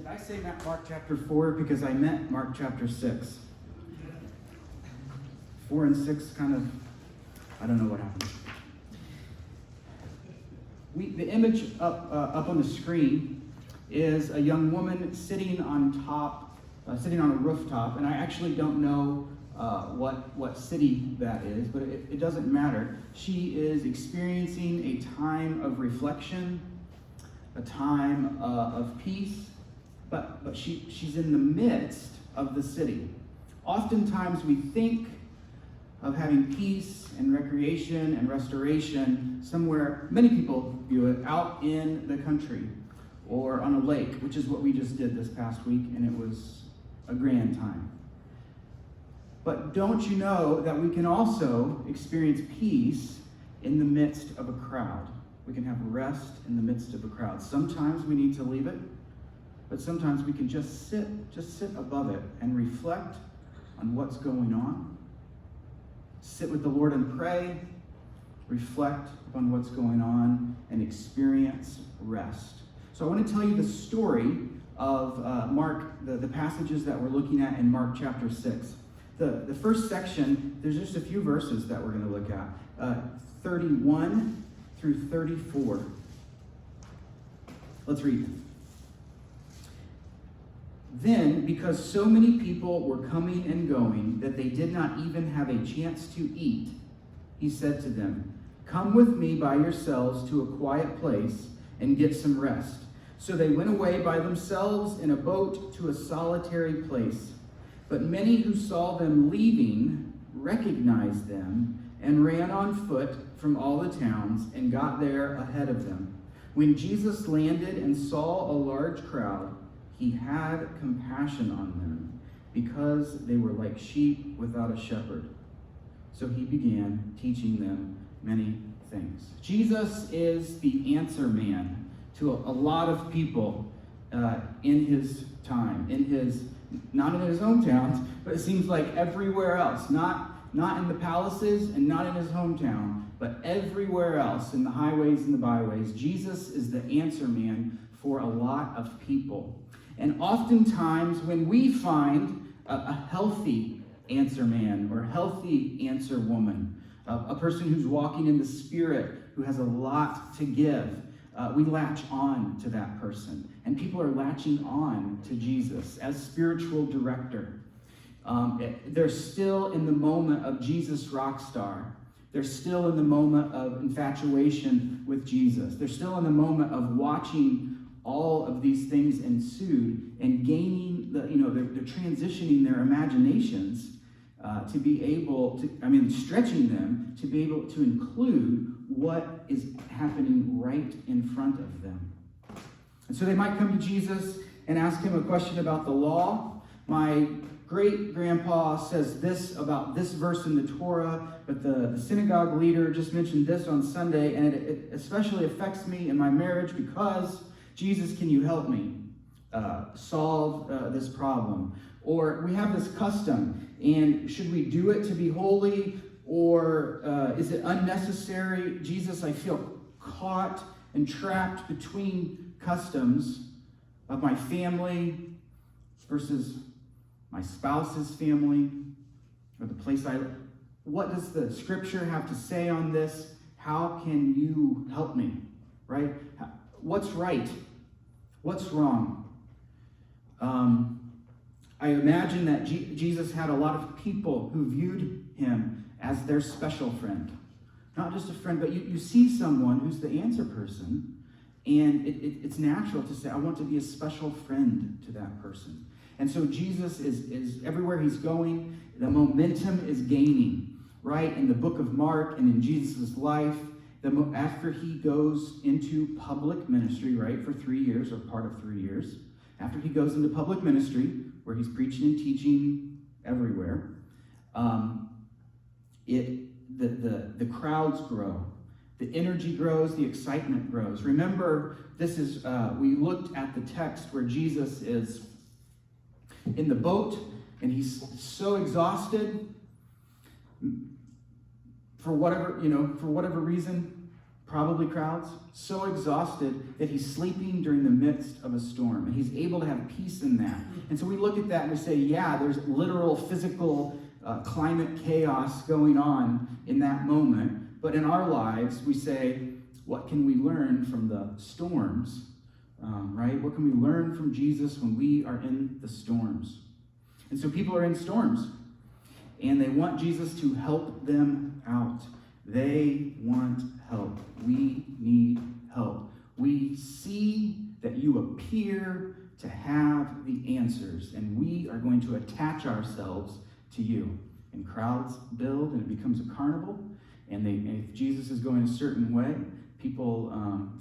Did I say Mark chapter 4? Because I meant Mark chapter 6. 4 and 6 kind of, I don't know what happened. The image up on the screen is a young woman sitting on a rooftop, and I actually don't know what city that is, but it doesn't matter. She is experiencing a time of reflection, a time of peace, but she's in the midst of the city. Oftentimes we think of having peace and recreation and restoration somewhere, many people view it, out in the country or on a lake, which is what we just did this past week, and it was a grand time. But don't you know that we can also experience peace in the midst of a crowd? We can have rest in the midst of a crowd. Sometimes we need to leave it, but sometimes we can just sit above it and reflect on what's going on. Sit with the Lord and pray, reflect on what's going on, and experience rest. So I want to tell you the story of Mark, the passages that we're looking at in Mark chapter 6. The first section, there's just a few verses that we're going to look at, 31 through 34. Let's read them. Then, because so many people were coming and going that they did not even have a chance to eat, he said to them, "Come with me by yourselves to a quiet place and get some rest." So they went away by themselves in a boat to a solitary place. But many who saw them leaving recognized them and ran on foot from all the towns and got there ahead of them. When Jesus landed and saw a large crowd, he had compassion on them because they were like sheep without a shepherd. So he began teaching them many things. Jesus is the answer man to a lot of people in his time, not in his hometown, but it seems like everywhere else. Not in the palaces and not in his hometown, but everywhere else in the highways and the byways. Jesus is the answer man for a lot of people. And oftentimes when we find a healthy answer man or healthy answer woman, a person who's walking in the Spirit, who has a lot to give, we latch on to that person. And people are latching on to Jesus as spiritual director. They're still in the moment of Jesus rock star. They're still in the moment of infatuation with Jesus. They're still in the moment of watching all of these things ensued and gaining they're transitioning their imaginations to be able to, stretching them to be able to include what is happening right in front of them. And so they might come to Jesus and ask him a question about the law. My great-grandpa says this about this verse in the Torah, but the synagogue leader just mentioned this on Sunday, and it especially affects me in my marriage because, Jesus, can you help me solve this problem? Or we have this custom, and should we do it to be holy, or is it unnecessary? Jesus, I feel caught and trapped between customs of my family versus my spouse's family, or the place I live. What does the scripture have to say on this? How can you help me, right? What's right? What's wrong? I imagine that Jesus had a lot of people who viewed him as their special friend. Not just a friend, but you see someone who's the answer person, and it's natural to say, I want to be a special friend to that person. And so Jesus is everywhere he's going, the momentum is gaining, right? In the book of Mark and in Jesus' life, after he goes into public ministry, right, for 3 years or part of 3 years, after he goes into public ministry, where he's preaching and teaching everywhere, the crowds grow, the energy grows, the excitement grows. Remember, this is we looked at the text where Jesus is in the boat and he's so exhausted for whatever reason. probably crowds, so exhausted that he's sleeping during the midst of a storm. And he's able to have peace in that. And so we look at that and we say, yeah, there's literal physical climate chaos going on in that moment. But in our lives, we say, what can we learn from the storms, right? What can we learn from Jesus when we are in the storms? And so people are in storms, and they want Jesus to help them out. They want help. We need help. We see that you appear to have the answers, and we are going to attach ourselves to you. And crowds build, and it becomes a carnival. And if Jesus is going a certain way, people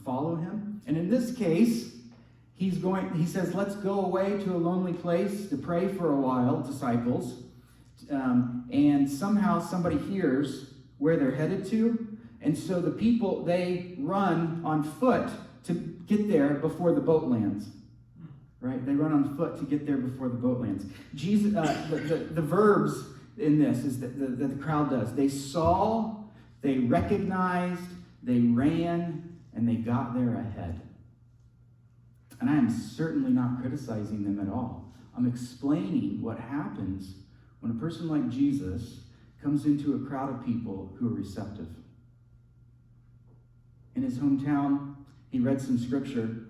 follow him. And in this case, he says, let's go away to a lonely place to pray for a while, disciples. And somehow somebody hears where they're headed to. And so the people, they run on foot to get there before the boat lands. Right? They run on foot to get there before the boat lands. Jesus, the verbs in this is that the crowd does. They saw, they recognized, they ran, and they got there ahead. And I am certainly not criticizing them at all. I'm explaining what happens when a person like Jesus comes into a crowd of people who are receptive. In his hometown, he read some scripture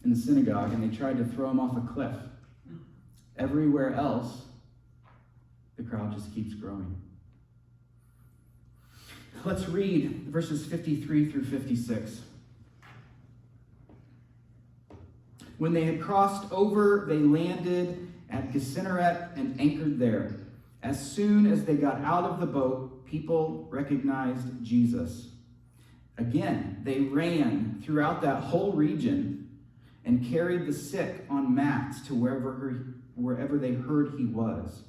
in the synagogue, and they tried to throw him off a cliff. Everywhere else, the crowd just keeps growing. Let's read verses 53 through 56. When they had crossed over, they landed at Gennesaret and anchored there. As soon as they got out of the boat, people recognized Jesus. Again, they ran throughout that whole region and carried the sick on mats to wherever they heard he was.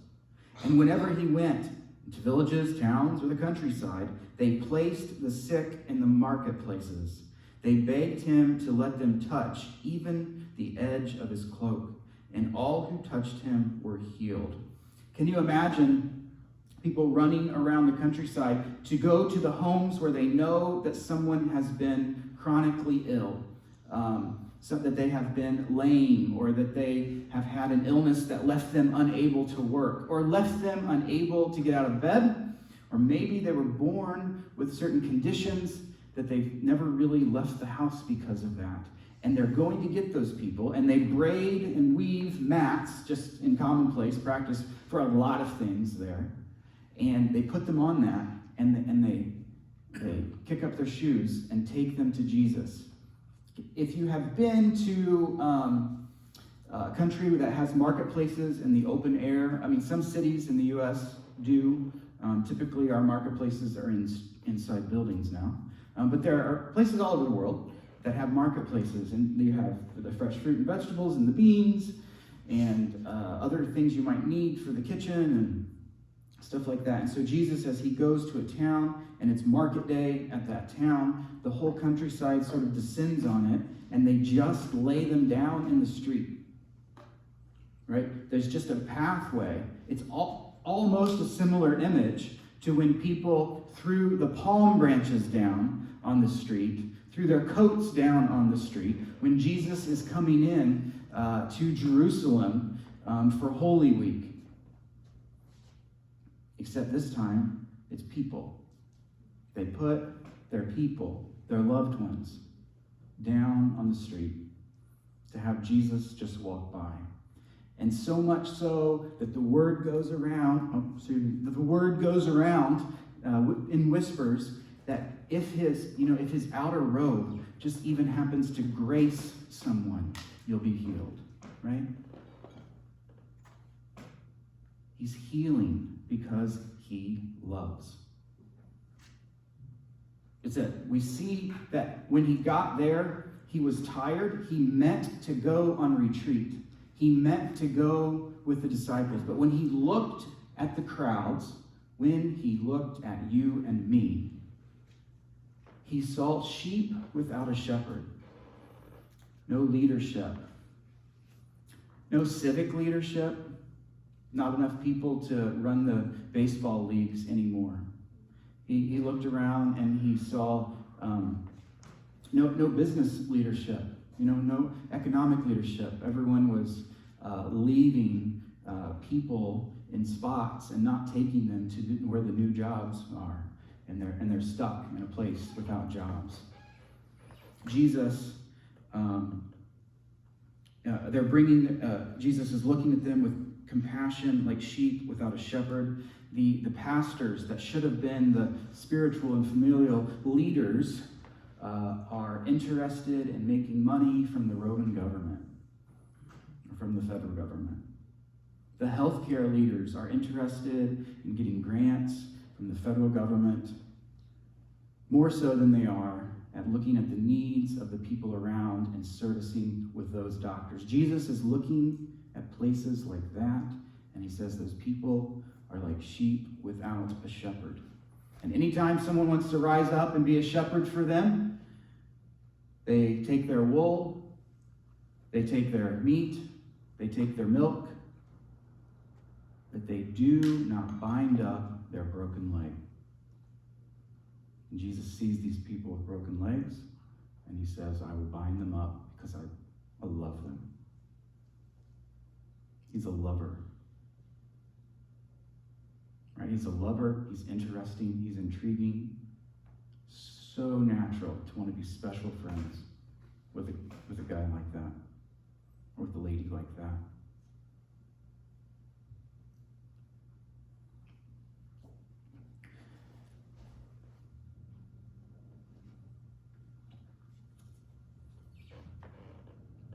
And whenever he went to villages, towns, or the countryside, they placed the sick in the marketplaces. They begged him to let them touch even the edge of his cloak, and all who touched him were healed. Can you imagine people running around the countryside to go to the homes where they know that someone has been chronically ill, so that they have been lame, or that they have had an illness that left them unable to work, or left them unable to get out of bed, or maybe they were born with certain conditions that they've never really left the house because of that. And they're going to get those people, and they braid and weave mats, just in commonplace practice for a lot of things there. And they put them on that, and they kick up their shoes and take them to Jesus. If you have been to a country that has marketplaces in the open air, I mean, some cities in the U.S. do. Typically, our marketplaces are inside buildings now. But there are places all over the world that have marketplaces, and you have the fresh fruit and vegetables and the beans and other things you might need for the kitchen and stuff like that. And so Jesus, as he goes to a town and it's market day at that town, the whole countryside sort of descends on it, and they just lay them down in the street. Right? There's just a pathway. It's almost a similar image to when people threw the palm branches down on the street, threw their coats down on the street, when Jesus is coming in to Jerusalem for Holy Week. Except this time, it's people. They put their people, their loved ones, down on the street to have Jesus just walk by. And so much so that the word goes around, in whispers that if his outer robe just even happens to grace someone, you'll be healed, right? He's healing because he loves. It's it. We see that when he got there, he was tired. He meant to go on retreat. He meant to go with the disciples. But when he looked at the crowds, when he looked at you and me, he saw sheep without a shepherd. No leadership. No civic leadership. Not enough people to run the baseball leagues anymore. He looked around and he saw No business leadership, no economic leadership. Everyone was leaving people in spots and not taking them to where the new jobs are, and they're stuck in a place without jobs. Jesus, Jesus is looking at them with compassion like sheep without a shepherd. The pastors that should have been the spiritual and familial leaders are interested in making money from the Roman government, or from the federal government. The healthcare leaders are interested in getting grants from the federal government, more so than they are at looking at the needs of the people around and servicing with those doctors. Jesus is looking at places like that, and he says those people are like sheep without a shepherd. And anytime someone wants to rise up and be a shepherd for them, they take their wool, they take their meat, they take their milk, but they do not bind up their broken leg. And Jesus sees these people with broken legs, and he says, I will bind them up because I love them. He's a lover. Right? He's a lover, he's interesting, he's intriguing. So natural to want to be special friends with a guy like that, or with a lady like that.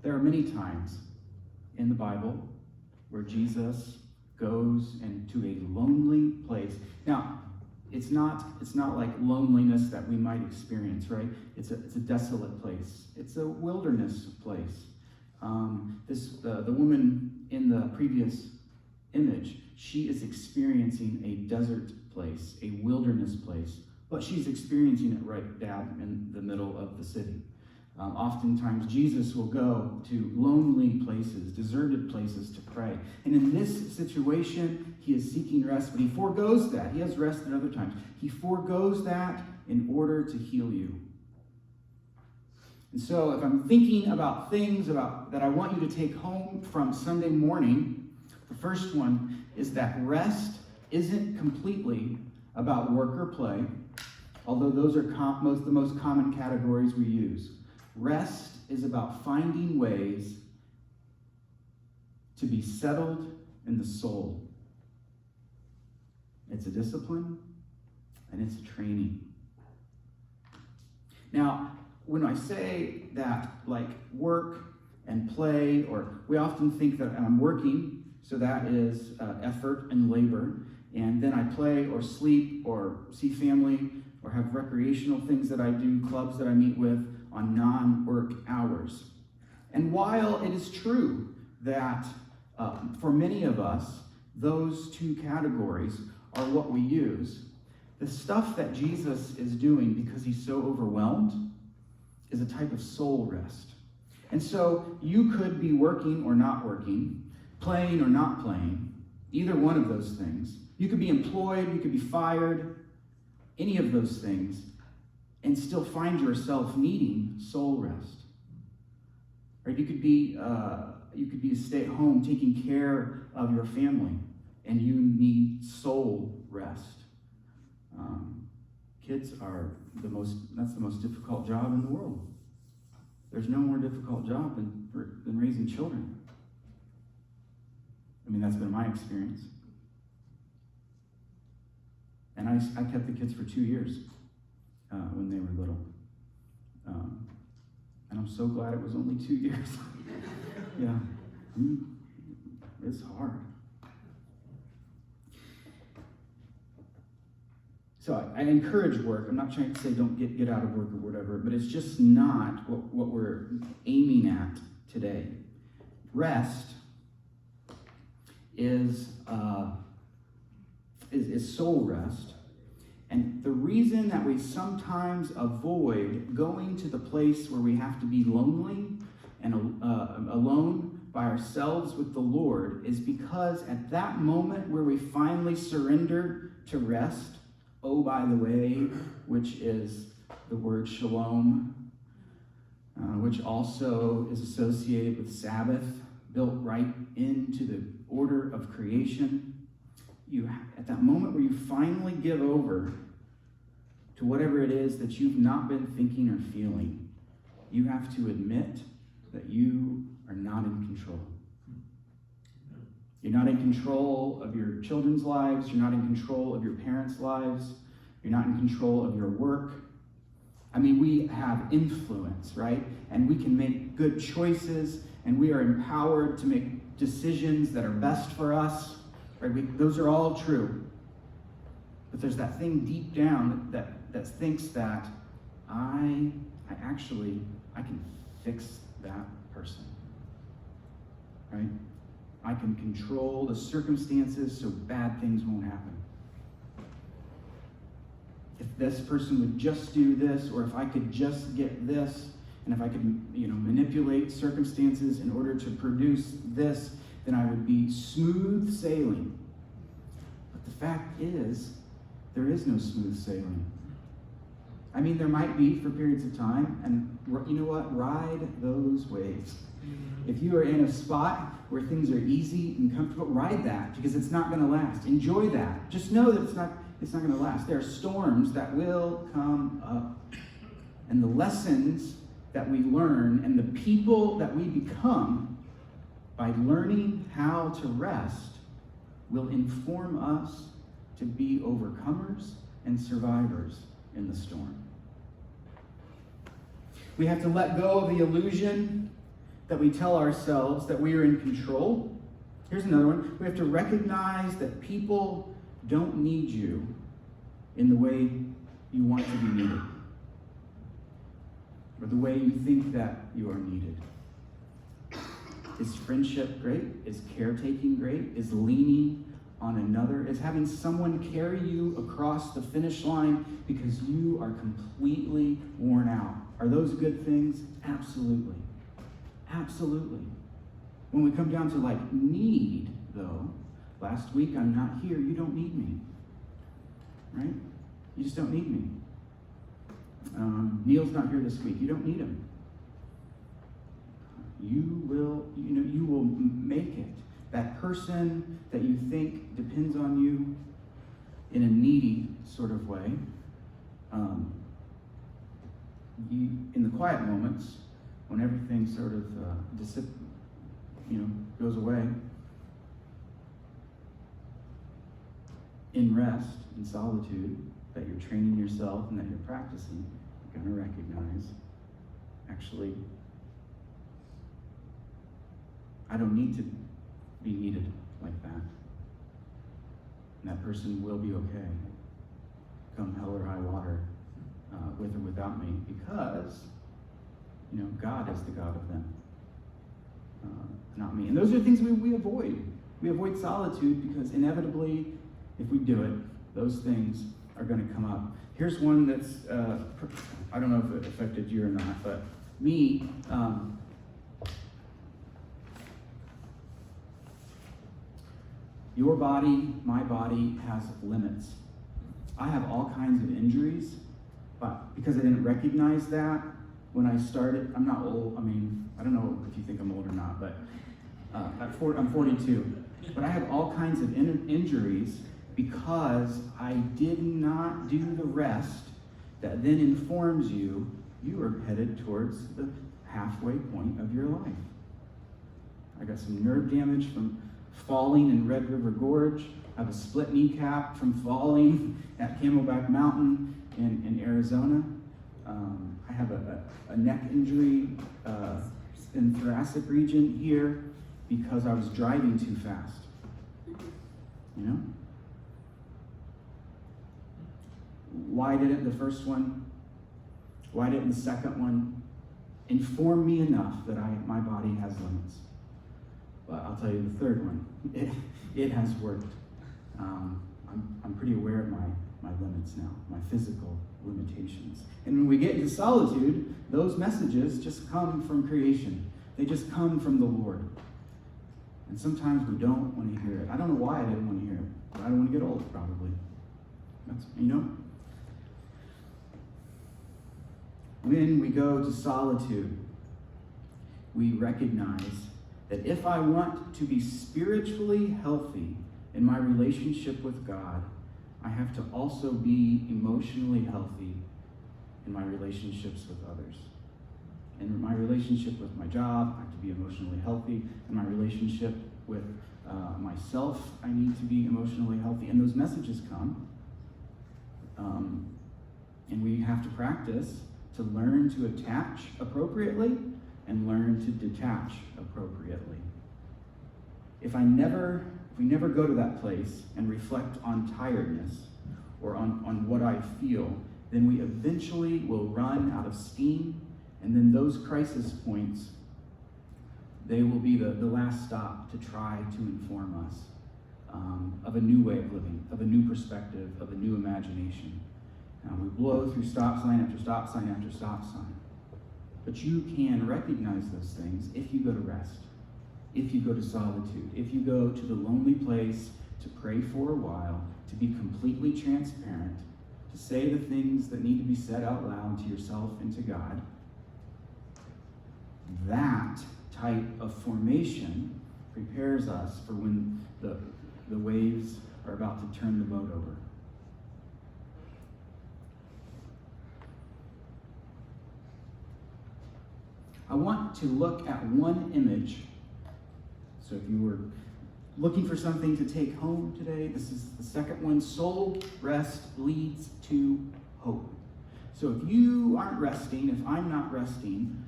There are many times in the Bible where Jesus goes into a lonely place. Now, it's not like loneliness that we might experience, right? It's a desolate place. It's a wilderness place. The woman in the previous image, she is experiencing a desert place, a wilderness place, but she's experiencing it right down in the middle of the city. Oftentimes, Jesus will go to lonely places, deserted places to pray. And in this situation, he is seeking rest, but he forgoes that. He has rest at other times. He forgoes that in order to heal you. And so if I'm thinking about things that I want you to take home from Sunday morning, the first one is that rest isn't completely about work or play, although those are the most common categories we use. Rest is about finding ways to be settled in the soul. It's a discipline and it's a training. Now, when I say that, like work and play, or we often think that I'm working, so that is effort and labor, and then I play or sleep or see family or have recreational things that I do, clubs that I meet with, on non-work hours. And while it is true that for many of us, those two categories are what we use, the stuff that Jesus is doing because he's so overwhelmed is a type of soul rest. And so you could be working or not working, playing or not playing, either one of those things. You could be employed, you could be fired, any of those things, and still find yourself needing soul rest. Right? You could be a stay-at-home taking care of your family, and you need soul rest. Kids are that's the most difficult job in the world. There's no more difficult job than raising children. I mean, that's been my experience. And I kept the kids for 2 years. When they were little. And I'm so glad it was only 2 years. Yeah. It's hard. So I encourage work. I'm not trying to say don't get out of work or whatever, but it's just not what we're aiming at today. Rest is soul rest. And the reason that we sometimes avoid going to the place where we have to be lonely and alone by ourselves with the Lord is because at that moment where we finally surrender to rest, oh, by the way, which is the word shalom, which also is associated with Sabbath, built right into the order of creation. At that moment where you finally give over to whatever it is that you've not been thinking or feeling, you have to admit that you are not in control. You're not in control of your children's lives. You're not in control of your parents' lives. You're not in control of your work. I mean, we have influence, right? And we can make good choices, and we are empowered to make decisions that are best for us. Right? Those are all true. But there's that thing deep down that thinks that I can fix that person. Right? I can control the circumstances so bad things won't happen. If this person would just do this, or if I could just get this, and if I could, manipulate circumstances in order to produce this, then I would be smooth sailing. But the fact is, there is no smooth sailing. I mean, there might be for periods of time, and you know what? Ride those waves. If you are in a spot where things are easy and comfortable, ride that, because it's not going to last. Enjoy that. Just know that it's not going to last. There are storms that will come up. And the lessons that we learn and the people that we become by learning how to rest will inform us to be overcomers and survivors in the storm. We have to let go of the illusion that we tell ourselves that we are in control. Here's another one. We have to recognize that people don't need you in the way you want to be needed, or the way you think that you are needed. Is friendship great? Is caretaking great? Is leaning on another? Is having someone carry you across the finish line because you are completely worn out? Are those good things? Absolutely. Absolutely. When we come down to need, though, last week, I'm not here, you don't need me. Right? You just don't need me. Neil's not here this week, you don't need him. You will make it. That person that you think depends on you in a needy sort of way, in the quiet moments, when everything sort of goes away, in rest, in solitude, that you're training yourself and that you're practicing, you're going to recognize, actually, I don't need to be needed like that. And that person will be okay, come hell or high water, with or without me, because God is the God of them, not me. And those are things we avoid. We avoid solitude because inevitably, if we do it, those things are going to come up. Here's one that's, I don't know if it affected you or not, but me, your body, my body has limits. I have all kinds of injuries, but because I didn't recognize that when I started, I'm not old. I mean, I don't know if you think I'm old or not, but I'm 42. But I have all kinds of injuries because I did not do the rest that then informs you are headed towards the halfway point of your life. I got some nerve damage from falling in Red River Gorge. I have a split kneecap from falling at Camelback Mountain in Arizona. I have a neck injury in the thoracic region here because I was driving too fast. Why didn't the first one, why didn't the second one inform me enough that my body has limits? But I'll tell you the third one, it has worked. I'm pretty aware of my limits now, my physical limitations. And when we get into solitude, those messages just come from creation. They just come from the Lord. And sometimes we don't want to hear it. I don't know why I didn't want to hear it. But I don't want to get old, probably. That's. When we go to solitude, we recognize that if I want to be spiritually healthy in my relationship with God, I have to also be emotionally healthy in my relationships with others. In my relationship with my job, I have to be emotionally healthy. In my relationship with myself, I need to be emotionally healthy. And those messages come. And we have to practice to learn to attach appropriately and learn to detach appropriately. If we never go to that place and reflect on tiredness or on what I feel, then we eventually will run out of steam, and then those crisis points, they will be the last stop to try to inform us of a new way of living, of a new perspective, of a new imagination. We blow through stop sign after stop sign after stop sign. But you can recognize those things if you go to rest, if you go to solitude, if you go to the lonely place to pray for a while, to be completely transparent, to say the things that need to be said out loud to yourself and to God. That type of formation prepares us for when the waves are about to turn the boat over. I want to look at one image. So if you were looking for something to take home today, this is the second one. Soul rest leads to hope. So if you aren't resting, if I'm not resting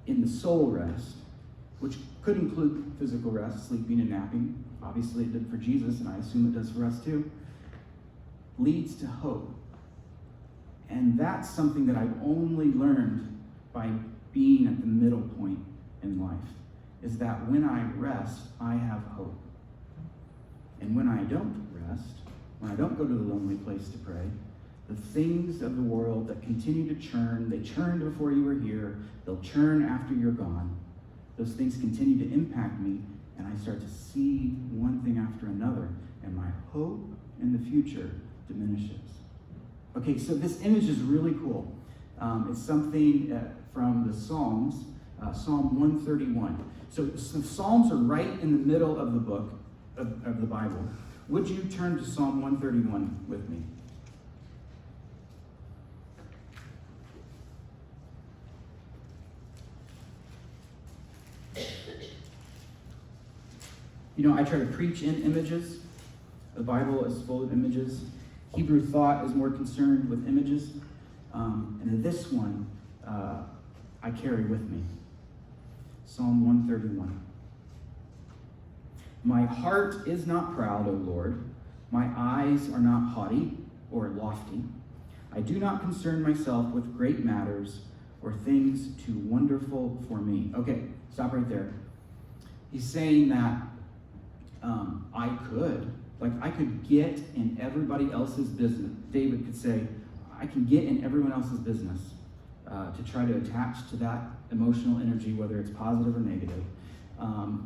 in the soul rest, which could include physical rest, sleeping and napping, obviously it did for Jesus, and I assume it does for us too, leads to hope. And that's something that I've only learned by being at the middle point in life, is that when I rest, I have hope. And when I don't rest, when I don't go to the lonely place to pray, the things of the world that continue to churn, they churned before you were here, they'll churn after you're gone. Those things continue to impact me, and I start to see one thing after another, and my hope in the future diminishes. Okay, so this image is really cool. It's something from the Psalms, Psalm 131. So the Psalms are right in the middle of the book, of the Bible. Would you turn to Psalm 131 with me? You know, I try to preach in images. The Bible is full of images. Hebrew thought is more concerned with images. And this one, I carry with me. Psalm 131. My heart is not proud, O Lord. My eyes are not haughty or lofty. I do not concern myself with great matters or things too wonderful for me. Okay, stop right there. He's saying that I could get in everybody else's business. David could say, I can get in everyone else's business to try to attach to that emotional energy, whether it's positive or negative.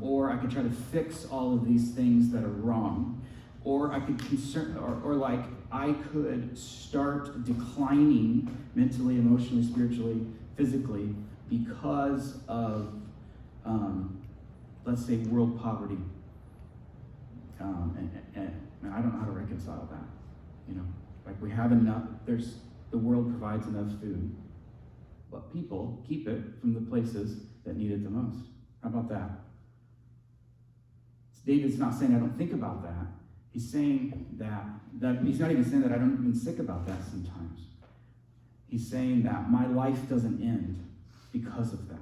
Or I could try to fix all of these things that are wrong. Or I could I could start declining mentally, emotionally, spiritually, physically because of, let's say, world poverty. And I don't know how to reconcile that. You know, like we have enough, the world provides enough food, but people keep it from the places that need it the most. How about that? David's not saying I don't think about that. He's saying that he's not even saying that I don't even sick about that sometimes. He's saying that my life doesn't end because of that.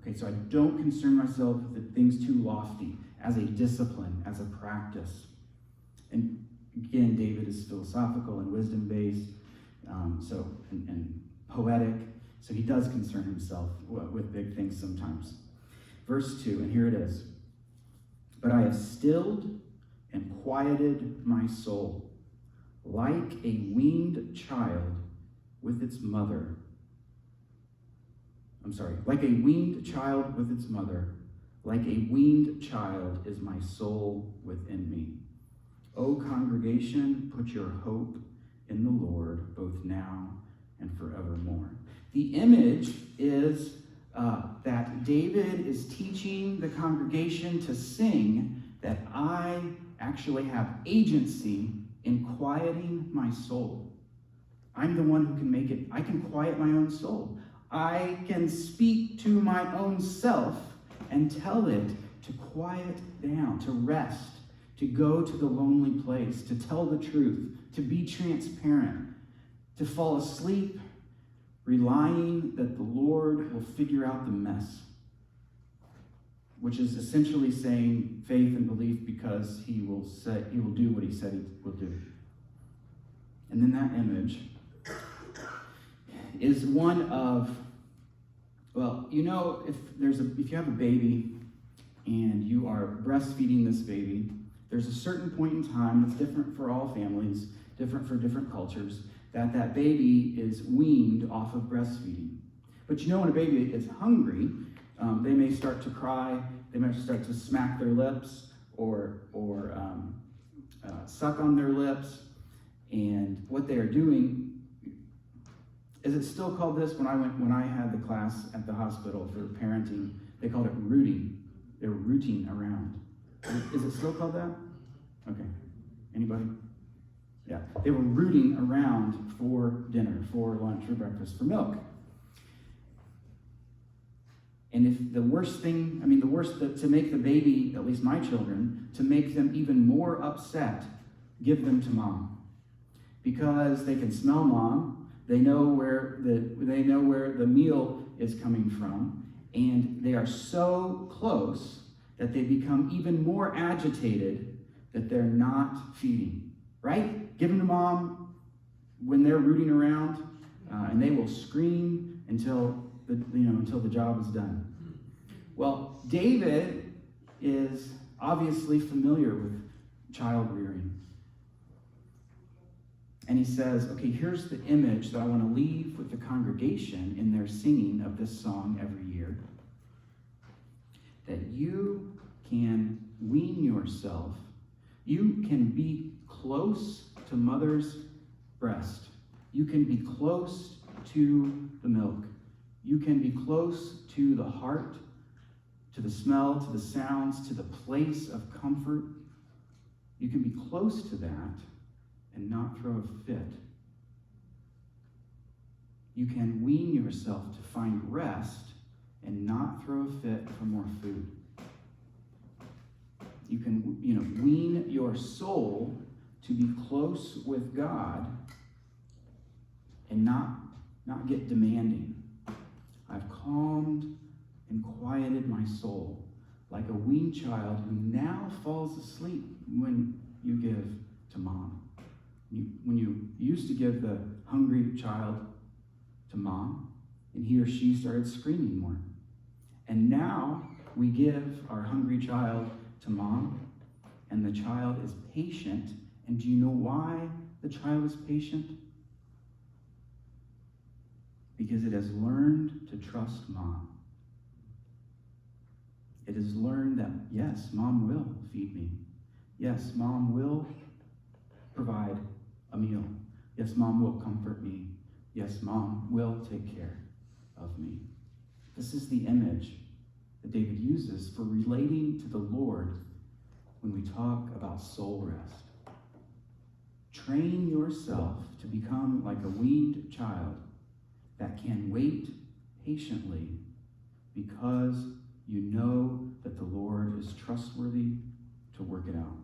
Okay, so I don't concern myself with things too lofty as a discipline, as a practice. And again, David is philosophical and wisdom-based, and poetic. So he does concern himself with big things sometimes. Verse 2, and here it is. But I have stilled and quieted my soul, like a weaned child with its mother. Like a weaned child with its mother. Like a weaned child is my soul within me. O congregation, put your hope in the Lord, both now and forevermore. The image is that David is teaching the congregation to sing that I actually have agency in quieting my soul. I'm the one who can make it. I can quiet my own soul. I can speak to my own self and tell it to quiet down, to rest, to go to the lonely place, to tell the truth, to be transparent, to fall asleep, relying that the Lord will figure out the mess, which is essentially saying faith and belief because he will do what he said he will do. And then that image is one of, well, you know, if you have a baby and you are breastfeeding this baby, there's a certain point in time that's different for all families, different for different cultures, that baby is weaned off of breastfeeding. But you know, when a baby is hungry, they may start to cry, they might start to smack their lips or suck on their lips. And what they are doing, is it still called this? When I had the class at the hospital for parenting, they called it rooting. They were rooting around. Is it still called that? Okay. Anybody? Yeah. They were rooting around for dinner, for lunch, for breakfast, for milk. And if the worst to make the baby, at least my children, to make them even more upset, give them to mom. Because they can smell mom, they know where the meal is coming from, and they are so close that they become even more agitated that they're not feeding. Right? Give them to mom when they're rooting around, and they will scream until the job is done. Well, David is obviously familiar with child rearing. And he says, okay, here's the image that I want to leave with the congregation in their singing of this song every year. That you can wean yourself. You can be close to mother's breast. You can be close to the milk. You can be close to the heart, to the smell, to the sounds, to the place of comfort. You can be close to that and not throw a fit. You can wean yourself to find rest and not throw a fit for more food. You can, wean your soul to be close with God and not get demanding. I've calmed and quieted my soul like a weaned child who now falls asleep when you give to mom. When you used to give the hungry child to mom, and he or she started screaming more. And now we give our hungry child to mom, and the child is patient. And do you know why the child is patient? Because it has learned to trust mom. It has learned that, yes, mom will feed me. Yes, mom will provide a meal. Yes, mom will comfort me. Yes, mom will take care of me. This is the image that David uses for relating to the Lord when we talk about soul rest. Train yourself to become like a weaned child that can wait patiently because you know that the Lord is trustworthy to work it out.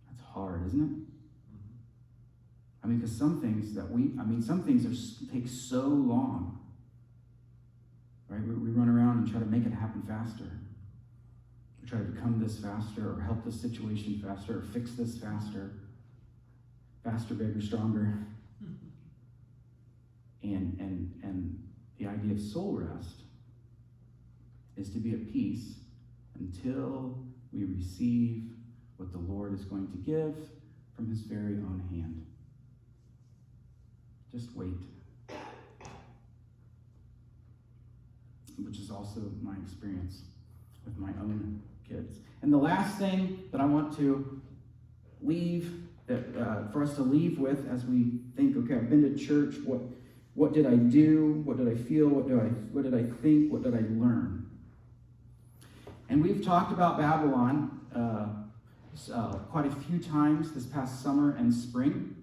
That's hard, isn't it? Because some things take so long, right? We run around and try to make it happen faster. We try to become this faster, or help this situation faster, or fix this faster. Faster, bigger, stronger. And the idea of soul rest is to be at peace until we receive what the Lord is going to give from his very own hand. Just wait. Which is also my experience with my own kids. And the last thing that I want to leave, for us to leave with as we think, okay, I've been to church, What did I do? What did I feel? What did I think? What did I learn? And we've talked about Babylon quite a few times this past summer and spring,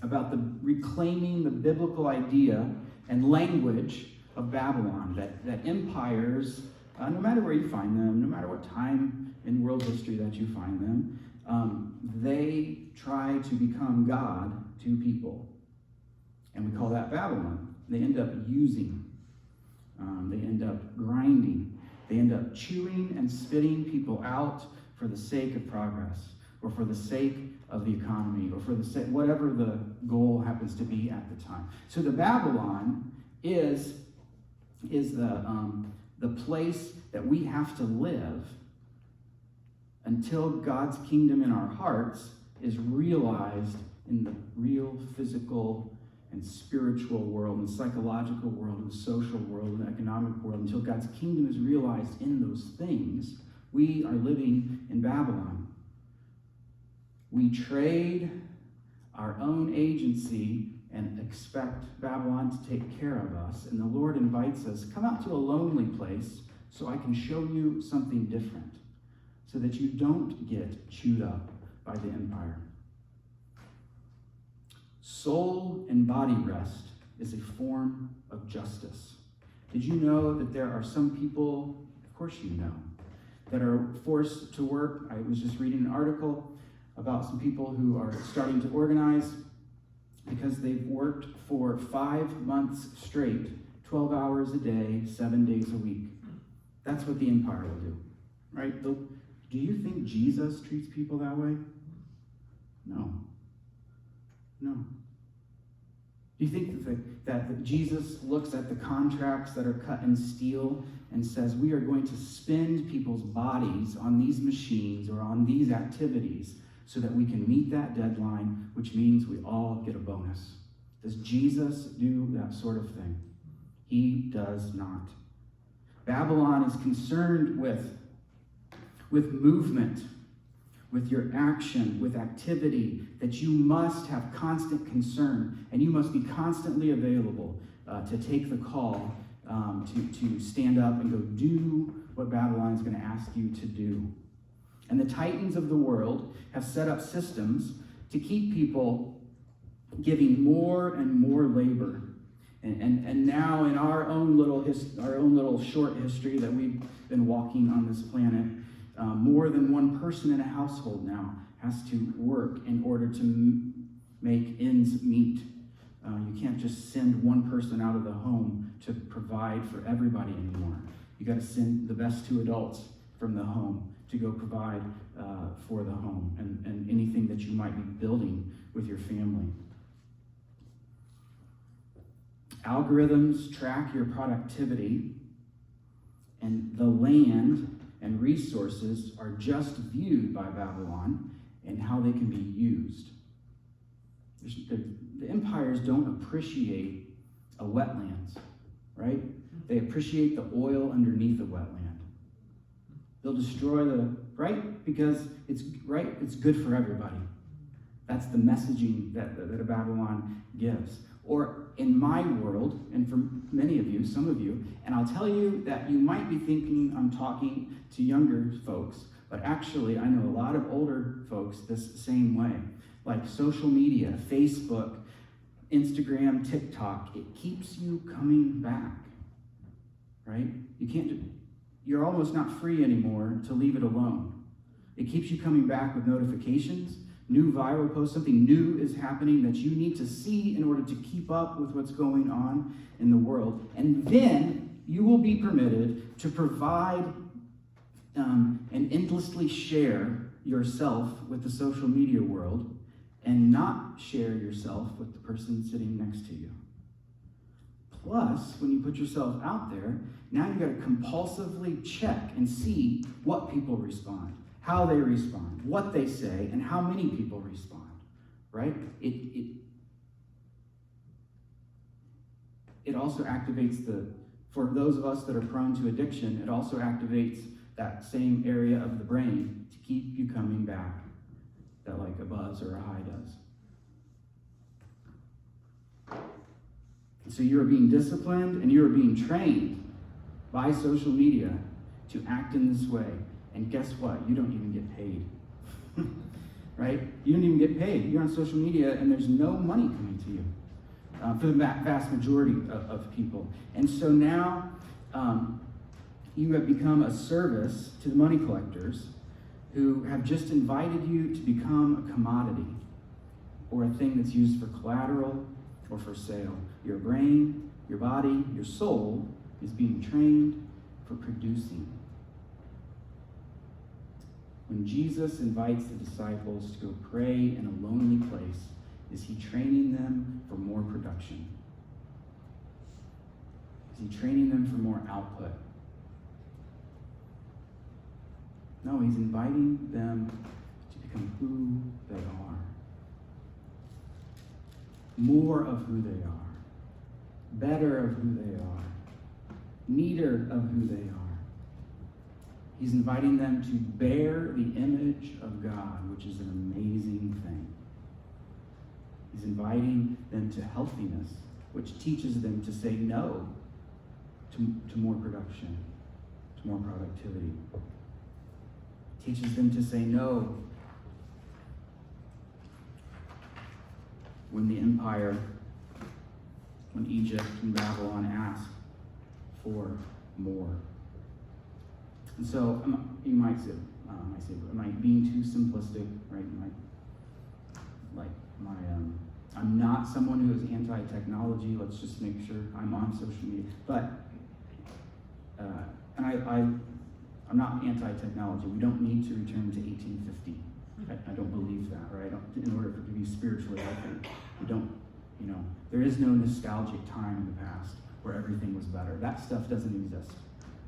about the reclaiming the biblical idea and language of Babylon, that empires, no matter where you find them, no matter what time in world history that you find them, they try to become God to people. And we call that Babylon. They end up using. They end up grinding. They end up chewing and spitting people out for the sake of progress, or for the sake of the economy, or for the sake, whatever the goal happens to be at the time. So the Babylon is the place that we have to live until God's kingdom in our hearts is realized in the real physical and spiritual world, and psychological world, and social world, and economic world. Until God's kingdom is realized in those things, we are living in Babylon. We trade our own agency and expect Babylon to take care of us. And the Lord invites us, come out to a lonely place so I can show you something different, so that you don't get chewed up by the empire. Soul and body rest is a form of justice. Did you know that there are some people, of course you know, that are forced to work? I was just reading an article about some people who are starting to organize because they've worked for 5 months straight, 12 hours a day, 7 days a week. That's what the empire will do, right? Do you think Jesus treats people that way? No. No. Do you think that Jesus looks at the contracts that are cut in steel and says, we are going to spend people's bodies on these machines or on these activities so that we can meet that deadline, which means we all get a bonus? Does Jesus do that sort of thing? He does not. Babylon is concerned with movement, with your action, with activity, that you must have constant concern, and you must be constantly available to take the call, to stand up and go do what Babylon is going to ask you to do. And the titans of the world have set up systems to keep people giving more and more labor. And now in our own little short history that we've been walking on this planet, more than one person in a household now has to work in order to make ends meet. You can't just send one person out of the home to provide for everybody anymore. You got to send the best 2 adults from the home to go provide for the home and anything that you might be building with your family. Algorithms track your productivity, and the land and resources are just viewed by Babylon and how they can be used. The empires don't appreciate a wetlands, right? They appreciate the oil underneath the wetland. They'll destroy right? Because it's good for everybody. That's the messaging that a Babylon gives. Or in my world, and for many of you, some of you, and I'll tell you that you might be thinking I'm talking to younger folks, but actually I know a lot of older folks this same way. Like social media, Facebook, Instagram, TikTok, it keeps you coming back, right? You're almost not free anymore to leave it alone. It keeps you coming back with notifications, new viral posts, something new is happening that you need to see in order to keep up with what's going on in the world. And then you will be permitted to provide and endlessly share yourself with the social media world and not share yourself with the person sitting next to you. Plus, when you put yourself out there, now you've got to compulsively check and see what people respond, how they respond, what they say, and how many people respond, right? It also activates for those of us that are prone to addiction, it also activates that same area of the brain to keep you coming back, that like a buzz or a high does. So you are being disciplined and you are being trained by social media to act in this way. And guess what? You don't even get paid. Right? You don't even get paid. You're on social media and there's no money coming to you for the vast majority of people. And so now you have become a service to the money collectors who have just invited you to become a commodity or a thing that's used for collateral or for sale. Your brain, your body, your soul is being trained for producing. When Jesus invites the disciples to go pray in a lonely place, is he training them for more production? Is he training them for more output? No, he's inviting them to become who they are. More of who they are. Better of who they are. Neater of who they are. He's inviting them to bear the image of God, which is an amazing thing. He's inviting them to healthiness, which teaches them to say no to more production, to more productivity. Teaches them to say no when the empire, when Egypt and Babylon asked for more. And so you might say, am I being too simplistic? Right? I'm not someone who is anti-technology. Let's just make sure I'm on social media. But I'm not anti-technology. We don't need to return to 1850. I don't believe that, right? In order to be spiritually healthy, we don't. There is no nostalgic time in the past where everything was better. That stuff doesn't exist.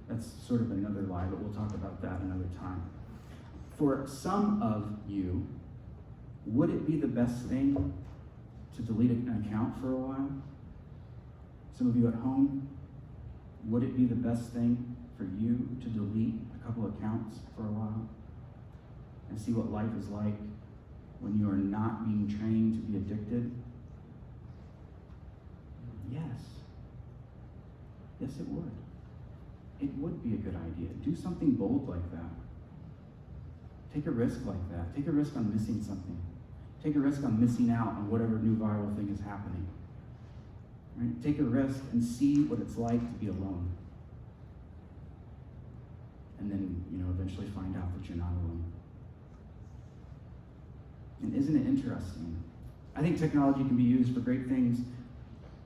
That's sort of another lie, but we'll talk about that another time. For some of you, would it be the best thing to delete an account for a while? Some of you at home, would it be the best thing for you to delete a couple accounts for a while and see what life is like when you are not being trained to be addicted? Yes. Yes, it would. It would be a good idea. Do something bold like that. Take a risk like that. Take a risk on missing something. Take a risk on missing out on whatever new viral thing is happening. Right? Take a risk and see what it's like to be alone. And then, eventually find out that you're not alone. And isn't it interesting? I think technology can be used for great things,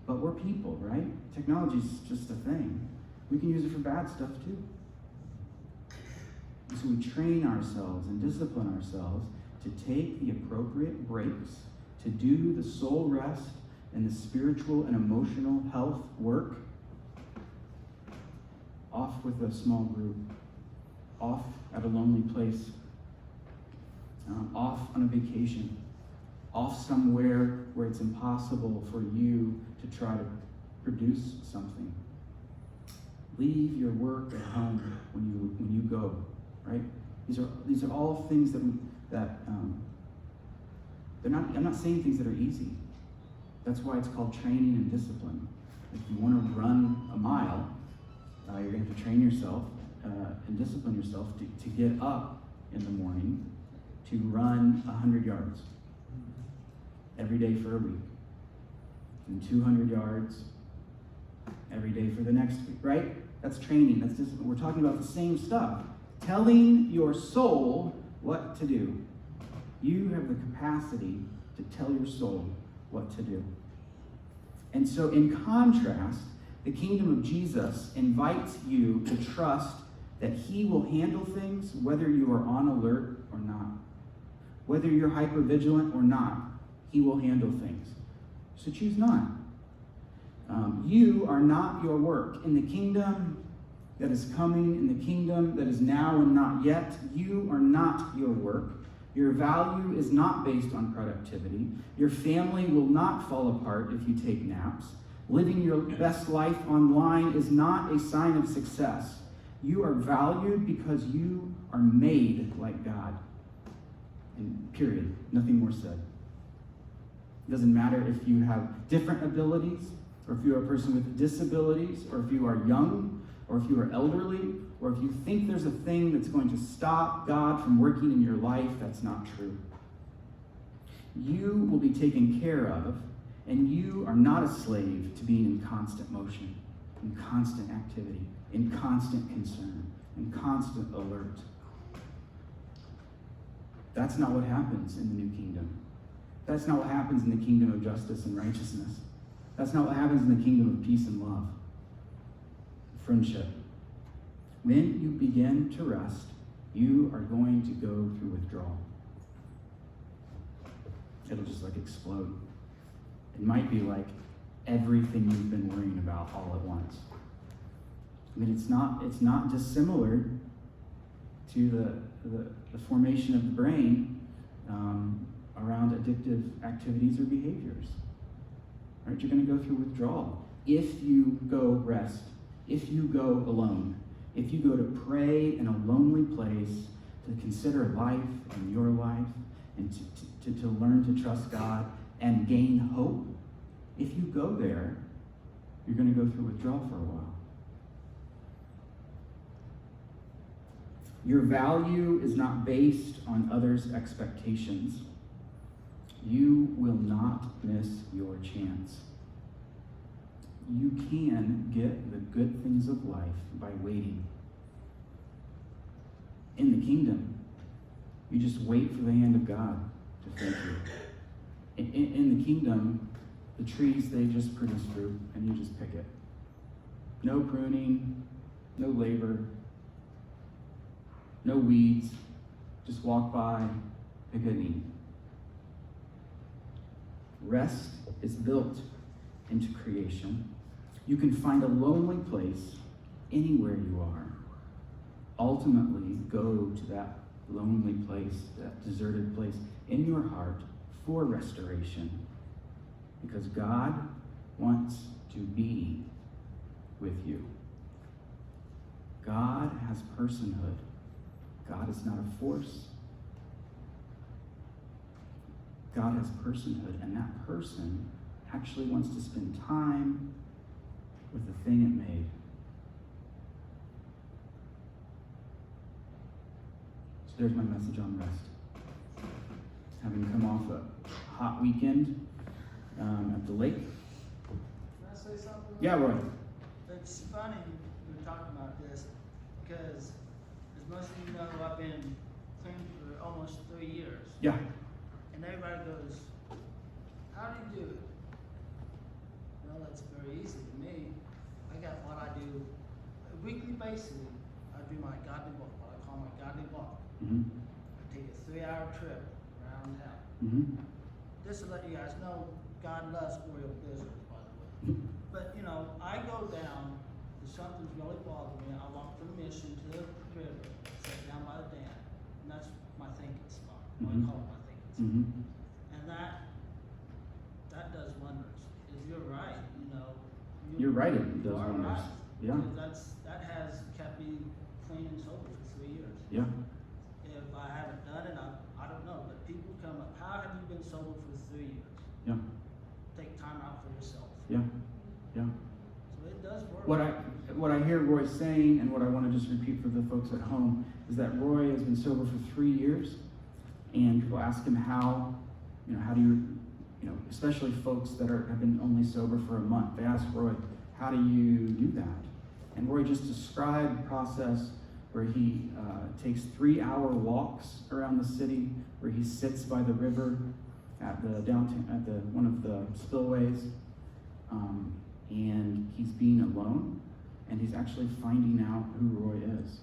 but we're people, right? Technology's just a thing. We can use it for bad stuff too. And so we train ourselves and discipline ourselves to take the appropriate breaks, to do the soul rest and the spiritual and emotional health work off with a small group, off at a lonely place, off on a vacation, off somewhere where it's impossible for you to try to produce something. Leave your work at home when you go, right? These are all things I'm not saying things that are easy. That's why it's called training and discipline. If you want to run a mile, you're going to have to train yourself and discipline yourself to get up in the morning to run 100 yards every day for a week, and 200 yards every day for the next week, right? That's training, that's discipline. We're talking about the same stuff. Telling your soul what to do. You have the capacity to tell your soul what to do. And so in contrast, the kingdom of Jesus invites you to trust that he will handle things whether you are on alert or not. Whether you're hypervigilant or not, he will handle things. So choose not. You are not your work. In the kingdom that is coming, in the kingdom that is now and not yet, you are not your work. Your value is not based on productivity. Your family will not fall apart if you take naps. Living your best life online is not a sign of success. You are valued because you are made like God. And period. Nothing more said. It doesn't matter if you have different abilities. or if you are a person with disabilities, or if you are young, or if you are elderly, or if you think there's a thing that's going to stop God from working in your life, that's not true. You will be taken care of, and you are not a slave to being in constant motion, in constant activity, in constant concern, in constant alert. That's not what happens in the new kingdom. That's not what happens in the kingdom of justice and righteousness. That's not what happens in the kingdom of peace and love, friendship. When you begin to rest, you are going to go through withdrawal. It'll just like explode. It might be like everything you've been worrying about all at once. I mean, it's not dissimilar to the formation of the brain around addictive activities or behaviors. Right? You're going to go through withdrawal. If you go rest, if you go alone, if you go to pray in a lonely place, to consider life and your life, and to learn to trust God and gain hope, if you go there, you're going to go through withdrawal for a while. Your value is not based on others' expectations. You will not miss your chance. You can get the good things of life by waiting. In the kingdom, you just wait for the hand of God to feed you. In the kingdom, the trees, they just produce fruit, and you just pick it. No pruning, no labor, no weeds. Just walk by, pick it and eat. Rest is built into creation. You can find a lonely place anywhere you are. Ultimately, go to that lonely place, that deserted place in your heart for restoration, because God wants to be with you. God has personhood. God is not a force. God has personhood, and that person actually wants to spend time with the thing it made. So there's my message on rest. Having come off a hot weekend at the lake. Can I say something? Yeah, Roy. It's funny we're talking about this because, as most of you know, I've been clean for almost 3 years. Yeah. And everybody goes, how do you do it? Well, that's very easy to me. I got what I do on a weekly basis. I do my godly walk, what I call my godly walk. Mm-hmm. I take a 3-hour trip around town. Mm-hmm. Just to let you guys know, God loves oil blizzards, by the way. But, you know, I go down, if something's really bothering me, I walk from Mission to the river, sit down by the dam, and that's my thinking spot. I call it my thinking spot. Mm-hmm. And that does wonders. If you're right, you know. You're right, it does are wonders. right. Yeah. That has kept me clean and sober for 3 years. Yeah. If I haven't done it, I don't know. But people come up, how have you been sober for 3 years? Yeah. Take time out for yourself. Yeah. Yeah. So it does work. What I hear Roy saying, and what I want to just repeat for the folks at home, is that Roy has been sober for 3 years, and people ask him how do you, especially folks that have been only sober for a month, they ask Roy, how do you do that? And Roy just described the process where he takes 3-hour walks around the city, where he sits by the river at one of the spillways, and he's being alone, and he's actually finding out who Roy is.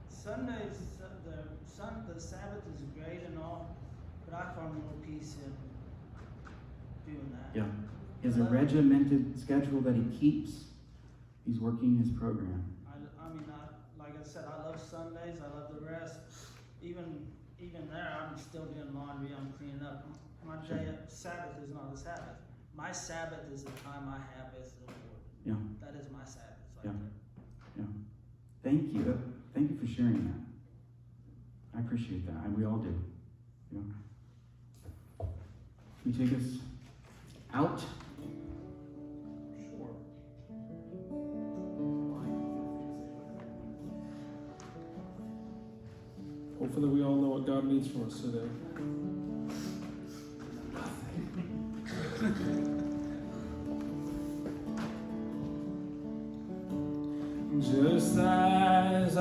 Sundays, the Sabbath is great and all, but I find a little peace in doing that. Yeah. He has a regimented schedule that he keeps. He's working his program. Like I said, I love Sundays. I love the rest. Even there, I'm still doing laundry. I'm cleaning up. My day of Sabbath is not a Sabbath. My Sabbath is the time I have with the Lord. Yeah. That is my Sabbath. Yeah. Yeah. Thank you. Thank you for sharing that. I appreciate that, and we all do. Yeah. Can you take us out? Hopefully we all know what God needs from us today. Just as